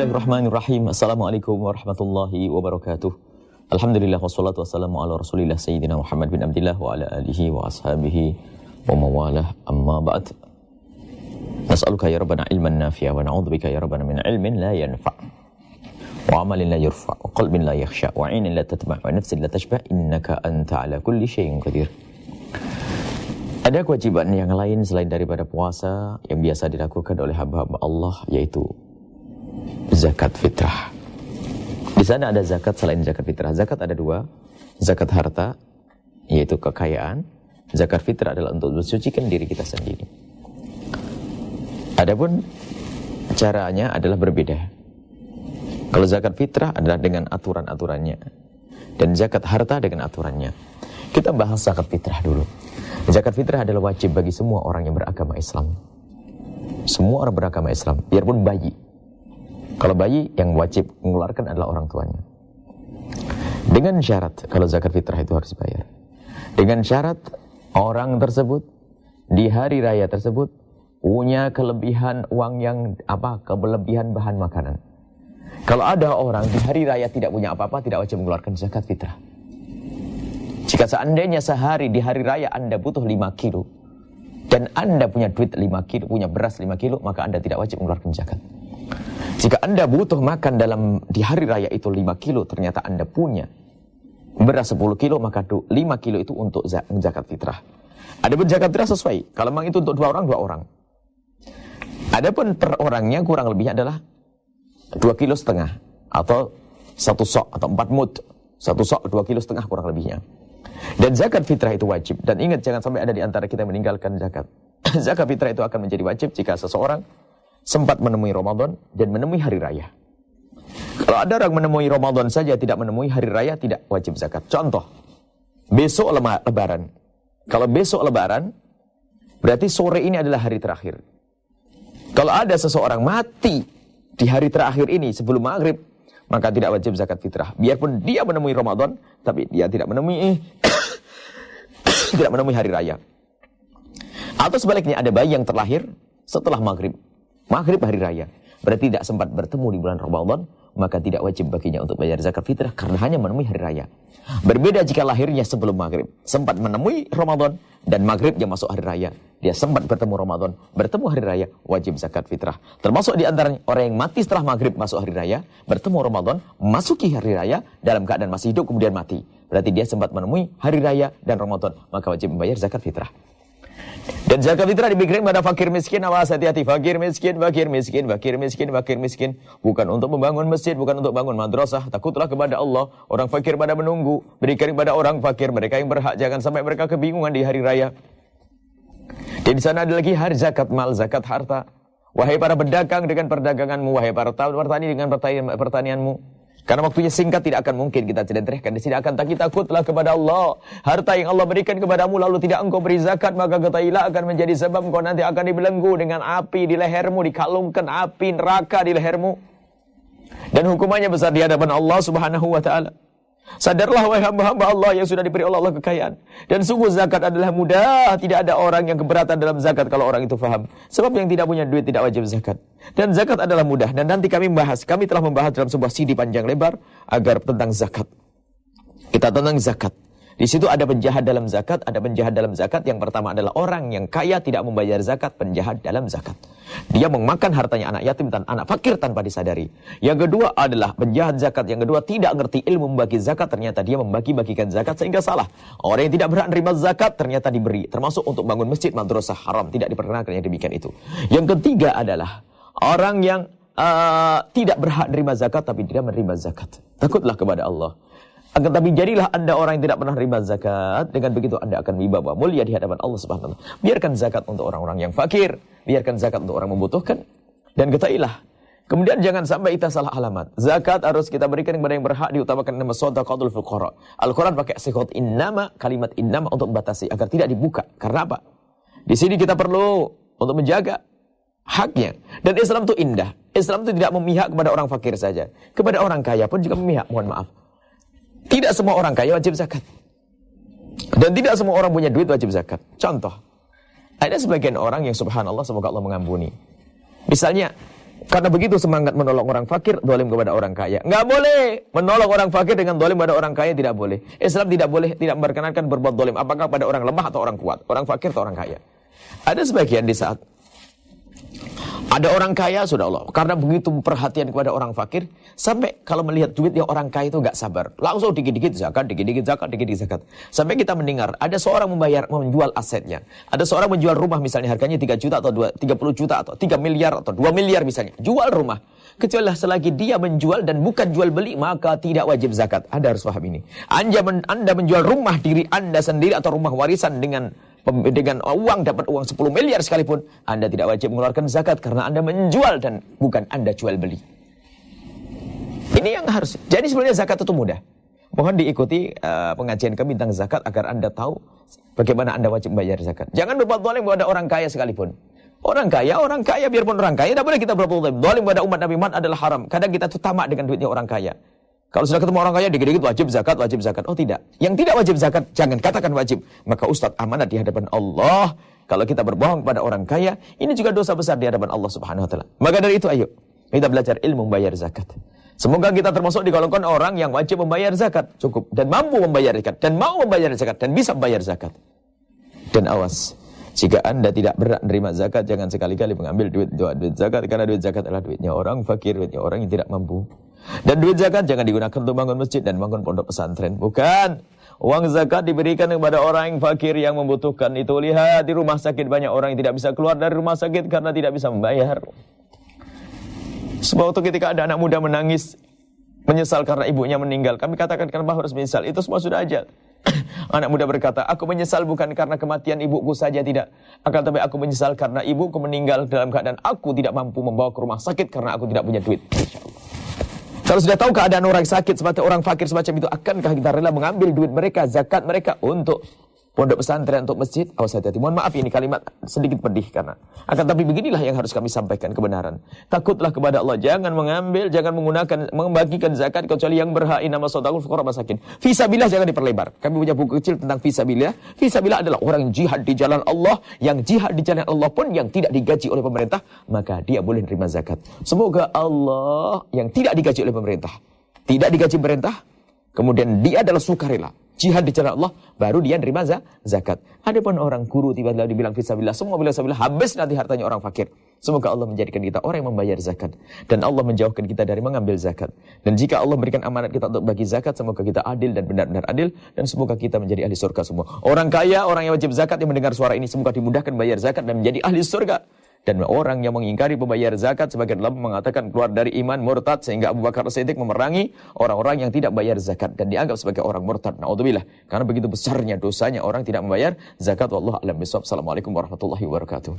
Bismillahirrahmanirrahim. Assalamualaikum warahmatullahi wabarakatuh. Alhamdulillah wassalatu wassalamu ala Rasulillah Sayyidina Muhammad bin Abdillah wa ala alihi wa ashabihi wa mawalah. Amma ba'd. Nas'aluka ya Rabbana ilman nafi'a wa na'udzubika ya Rabbana min ilmin la yanfa' wa amalin la yurfa' wa qalbin la yakhsha' wa 'ainin la tatma' wa nafsin la tashba' innaka anta 'ala kulli syai'in qadir. Ada kewajiban yang lain selain daripada puasa yang biasa dilakukan oleh hamba-hamba Allah, yaitu zakat fitrah. Di sana ada zakat selain zakat fitrah. Zakat ada dua, zakat harta, yaitu kekayaan. Zakat fitrah adalah untuk mensucikan diri kita sendiri. Adapun caranya adalah berbeda. Kalau zakat fitrah adalah dengan aturan-aturannya, dan zakat harta dengan aturannya. Kita bahas zakat fitrah dulu. Zakat fitrah adalah wajib bagi semua orang yang beragama Islam. Semua orang beragama Islam, biarpun bayi. Kalau bayi, yang wajib mengeluarkan adalah orang tuanya. Dengan syarat, kalau zakat fitrah itu harus dibayar. Dengan syarat, orang tersebut, di hari raya tersebut, punya kelebihan uang yang kelebihan bahan makanan. Kalau ada orang di hari raya tidak punya apa-apa, tidak wajib mengeluarkan zakat fitrah. Jika seandainya sehari di hari raya Anda butuh 5 kilo, dan Anda punya duit 5 kilo, punya beras 5 kilo, maka Anda tidak wajib mengeluarkan zakat. Jika Anda butuh makan di hari raya itu 5 kilo, ternyata Anda punya beras 10 kilo, maka 5 kilo itu untuk zakat fitrah. Adapun zakat fitrah sesuai, kalau memang itu untuk 2 orang. Adapun per orangnya kurang lebih adalah 2,5 kilo, atau 1 sok, atau 4 mud. 1 sok, 2,5 kilo kurang lebihnya. Dan zakat fitrah itu wajib. Dan ingat, jangan sampai ada di antara kita meninggalkan zakat. Zakat fitrah itu akan menjadi wajib jika seseorang sempat menemui Ramadan dan menemui hari raya. Kalau ada orang menemui Ramadan saja, tidak menemui hari raya, tidak wajib zakat. Contoh, besok lebaran. Kalau besok lebaran, berarti sore ini adalah hari terakhir. Kalau ada seseorang mati di hari terakhir ini sebelum maghrib, maka tidak wajib zakat fitrah. Biarpun dia menemui Ramadan, tapi dia tidak menemui tidak menemui hari raya. Atau sebaliknya, ada bayi yang terlahir setelah maghrib hari raya, berarti tidak sempat bertemu di bulan Ramadan, maka tidak wajib baginya untuk bayar zakat fitrah karena hanya menemui hari raya. Berbeda jika lahirnya sebelum maghrib, sempat menemui Ramadan dan maghribnya masuk hari raya, dia sempat bertemu Ramadan, bertemu hari raya, wajib zakat fitrah. Termasuk di antaranya orang yang mati setelah maghrib masuk hari raya, bertemu Ramadan, masuki hari raya dalam keadaan masih hidup kemudian mati, berarti dia sempat menemui hari raya dan Ramadan, maka wajib membayar zakat fitrah. Dan zakat fitrah diberikan pada fakir miskin. Awas, hati-hati, fakir miskin. Bukan untuk membangun masjid, bukan untuk bangun madrasah. Takutlah kepada Allah. Orang fakir pada menunggu, berikan kepada orang fakir, mereka yang berhak. Jangan sampai mereka kebingungan di hari raya. Dan di sana ada lagi hari zakat mal, zakat harta. Wahai para pedagang dengan perdaganganmu, wahai para petani dengan pertanianmu. Karena waktunya singkat, tidak akan mungkin kita ceritakan di sini. Akan takutlah kepada Allah. Harta yang Allah berikan kepadamu lalu tidak engkau beri zakat, maka ketahuilah akan menjadi sebab engkau nanti akan dibelenggu dengan api di lehermu, dikalungkan api neraka di lehermu. Dan hukumannya besar di hadapan Allah Subhanahu wa taala. Sadarlah wahai hamba-hamba Allah yang sudah diberi Allah kekayaan. Dan sungguh zakat adalah mudah. Tidak ada orang yang keberatan dalam zakat kalau orang itu faham. Sebab yang tidak punya duit tidak wajib zakat. Dan zakat adalah mudah. Dan nanti kami telah membahas dalam sebuah CD panjang lebar agar tentang zakat. Kita tentang zakat. Di situ ada penjahat dalam zakat, ada penjahat dalam zakat. Yang pertama adalah orang yang kaya tidak membayar zakat, penjahat dalam zakat. Dia memakan hartanya anak yatim dan anak fakir tanpa disadari. Yang kedua adalah penjahat zakat. Yang kedua tidak ngerti ilmu membagi zakat, ternyata dia membagi-bagikan zakat sehingga salah. Orang yang tidak berhak menerima zakat ternyata diberi, termasuk untuk bangun masjid, madrasah, haram, tidak diperkenankan yang demikian itu. Yang ketiga adalah orang yang tidak berhak menerima zakat tapi tidak menerima zakat. Takutlah kepada Allah. Akan tapi jadilah Anda orang yang tidak pernah menerima zakat. Dengan begitu Anda akan wibawa mulia di hadapan Allah Subhanahu wa taala. Biarkan zakat untuk orang-orang yang fakir, biarkan zakat untuk orang membutuhkan, dan ketahuilah. Kemudian jangan sampai kita salah alamat. Zakat harus kita berikan kepada yang berhak, diutamakan nama shadaqatul fuqara. Al-Qur'an pakai sighah innama, kalimat innama untuk membatasi agar tidak dibuka. Karena apa? Di sini kita perlu untuk menjaga haknya. Dan Islam itu indah. Islam itu tidak memihak kepada orang fakir saja. Kepada orang kaya pun juga memihak, mohon maaf. Tidak semua orang kaya wajib zakat. Dan tidak semua orang punya duit wajib zakat. Contoh, ada sebagian orang yang subhanallah, semoga Allah mengampuni. Misalnya, Karena begitu semangat menolong orang fakir, zalim kepada orang kaya. Nggak boleh menolong orang fakir dengan zalim pada orang kaya, tidak boleh. Islam tidak boleh, tidak memperkenankan berbuat zalim. Apakah pada orang lemah atau orang kuat, orang fakir atau orang kaya. Ada sebagian di saat ada orang kaya, sudah Allah, karena begitu perhatian kepada orang fakir, sampai kalau melihat duitnya orang kaya itu nggak sabar, langsung dikit-dikit zakat, dikit-dikit zakat, dikit-dikit zakat. Sampai kita mendengar ada seorang menjual asetnya, ada seorang menjual rumah misalnya harganya 3 juta atau 30 juta atau 3 miliar atau 2 miliar misalnya, jual rumah. Kecuali selagi dia menjual dan bukan jual beli, maka tidak wajib zakat. Anda harus paham ini. Anda menjual rumah diri Anda sendiri atau rumah warisan dengan uang, dapat uang 10 miliar sekalipun, Anda tidak wajib mengeluarkan zakat karena Anda menjual dan bukan Anda jual beli. Ini yang harus. Jadi sebenarnya zakat itu mudah. Mohon diikuti pengajian kami tentang zakat agar Anda tahu bagaimana Anda wajib membayar zakat. Jangan berbuat zalim kepada orang kaya sekalipun. Orang kaya biarpun orang kaya, tidak boleh kita berbuat zalim. Zalim kepada umat Nabi Muhammad adalah haram. Kadang kita tuh tamak dengan duitnya orang kaya. Kalau sudah ketemu orang kaya, dikit-dikit wajib zakat, wajib zakat. Oh tidak. Yang tidak wajib zakat, jangan katakan wajib. Maka Ustadz amanat di hadapan Allah. Kalau kita berbohong pada orang kaya, ini juga dosa besar di hadapan Allah Subhanahu Wa Taala. Maka dari itu ayo, kita belajar ilmu membayar zakat. Semoga kita termasuk di golongan orang yang wajib membayar zakat. Cukup. Dan mampu membayar zakat. Dan mau membayar zakat. Dan bisa membayar zakat. Dan awas. Jika Anda tidak berat menerima zakat, jangan sekali-kali mengambil duit zakat. Karena duit zakat adalah duitnya orang fakir, duitnya orang yang tidak mampu. Dan duit zakat jangan digunakan untuk bangun masjid dan bangun pondok pesantren. Bukan. Uang zakat diberikan kepada orang yang fakir yang membutuhkan. Itu lihat di rumah sakit banyak orang yang tidak bisa keluar dari rumah sakit karena tidak bisa membayar. Sebab itu ketika ada anak muda menangis, menyesal karena ibunya meninggal, kami katakan kenapa harus menyesal? Itu semua sudah ajal. Anak muda berkata, aku menyesal bukan karena kematian ibuku saja, tidak. Akan tetapi aku menyesal karena ibuku meninggal dalam keadaan aku tidak mampu membawa ke rumah sakit karena aku tidak punya duit. Kalau sudah tahu keadaan orang sakit seperti orang fakir semacam itu, akankah kita rela mengambil duit mereka, zakat mereka untuk pondok pesantren, untuk masjid? Awas hati-hati. Mohon maaf ini kalimat sedikit pedih karena akan tapi beginilah yang harus kami sampaikan kebenaran. Takutlah kepada Allah, jangan mengambil, jangan menggunakan, membagikan zakat kecuali yang berhak nama sodaqul fuqara masakin. Fisabilillah jangan diperlebar. Kami punya buku kecil tentang fisabilillah. Fisabilillah adalah orang yang jihad di jalan Allah, yang jihad di jalan Allah pun yang tidak digaji oleh pemerintah, maka dia boleh menerima zakat. Semoga Allah yang tidak digaji oleh pemerintah, tidak digaji pemerintah, kemudian dia adalah sukarela jihad di jalan Allah, baru dia nerima zakat. Adapun orang guru tiba-tiba dibilang fisabilillah, semua bilang fisabilillah, habis nanti hartanya orang fakir. Semoga Allah menjadikan kita orang yang membayar zakat, dan Allah menjauhkan kita dari mengambil zakat. Dan jika Allah memberikan amanat kita untuk bagi zakat, semoga kita adil dan benar-benar adil, dan semoga kita menjadi ahli surga semua. Orang kaya, orang yang wajib zakat yang mendengar suara ini, semoga dimudahkan bayar zakat dan menjadi ahli surga. Dan orang yang mengingkari pembayar zakat, sebagian ulama mengatakan keluar dari iman, murtad, sehingga Abu Bakar As-Siddiq memerangi orang-orang yang tidak bayar zakat dan dianggap sebagai orang murtad. Naudzubillah. Karena begitu besarnya dosanya orang tidak membayar zakat. Wallahu a'lam bishawab. Assalamualaikum warahmatullahi wabarakatuh.